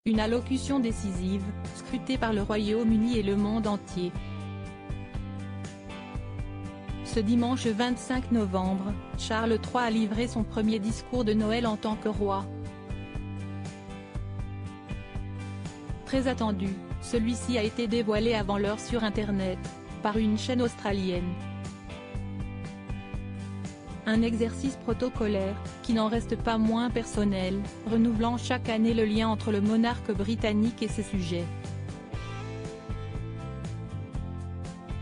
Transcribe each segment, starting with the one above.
Une allocution décisive, scrutée par le Royaume-Uni et le monde entier. Ce dimanche 25 novembre, Charles III a livré son premier discours de Noël en tant que roi. Très attendu, celui-ci a été dévoilé avant l'heure sur Internet, par une chaîne australienne. Un exercice protocolaire, qui n'en reste pas moins personnel, renouvelant chaque année le lien entre le monarque britannique et ses sujets.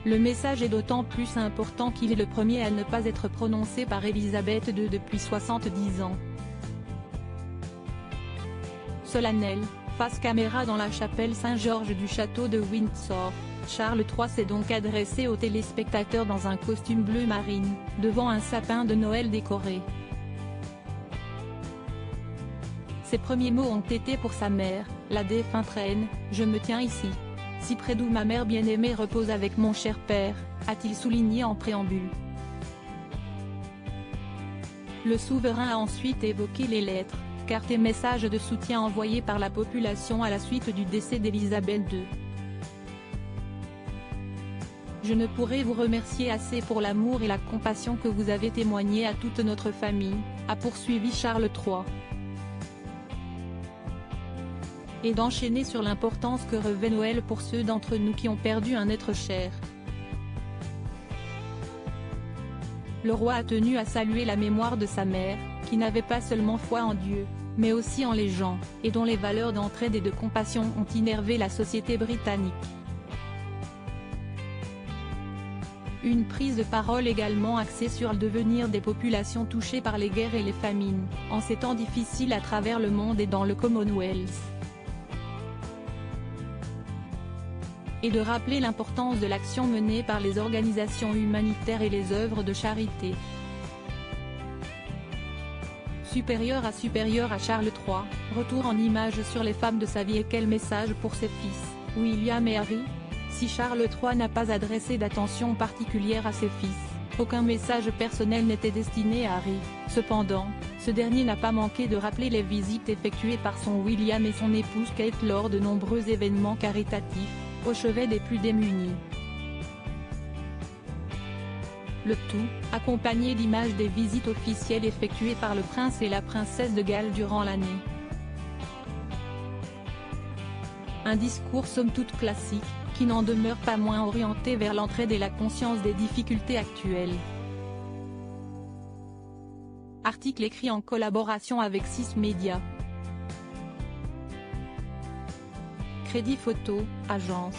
Le message est d'autant plus important qu'il est le premier à ne pas être prononcé par Elisabeth II depuis 70 ans. Solennel, face caméra dans la chapelle Saint-Georges du château de Windsor, Charles III s'est donc adressé aux téléspectateurs dans un costume bleu marine, devant un sapin de Noël décoré. Ses premiers mots ont été pour sa mère, la défunte reine: « Je me tiens ici, si près d'où ma mère bien-aimée repose avec mon cher père », a-t-il souligné en préambule. Le souverain a ensuite évoqué les lettres, cartes et messages de soutien envoyés par la population à la suite du décès d'Elisabeth II. « Je ne pourrai vous remercier assez pour l'amour et la compassion que vous avez témoigné à toute notre famille », a poursuivi Charles III. Et d'enchaîner sur l'importance que revêt Noël pour ceux d'entre nous qui ont perdu un être cher. Le roi a tenu à saluer la mémoire de sa mère, qui n'avait pas seulement foi en Dieu, mais aussi en les gens, et dont les valeurs d'entraide et de compassion ont innervé la société britannique. Une prise de parole également axée sur le devenir des populations touchées par les guerres et les famines, en ces temps difficiles à travers le monde et dans le Commonwealth. Et de rappeler l'importance de l'action menée par les organisations humanitaires et les œuvres de charité. Supérieur à Charles III, retour en images sur les femmes de sa vie et quel message pour ses fils, William et Harry? Si Charles III n'a pas adressé d'attention particulière à ses fils, aucun message personnel n'était destiné à Harry. Cependant, ce dernier n'a pas manqué de rappeler les visites effectuées par son William et son épouse Kate lors de nombreux événements caritatifs, au chevet des plus démunis. Le tout, accompagné d'images des visites officielles effectuées par le prince et la princesse de Galles durant l'année. Un discours somme toute classique, qui n'en demeure pas moins orienté vers l'entraide et la conscience des difficultés actuelles. Article écrit en collaboration avec 6 médias. Crédit photo, agence.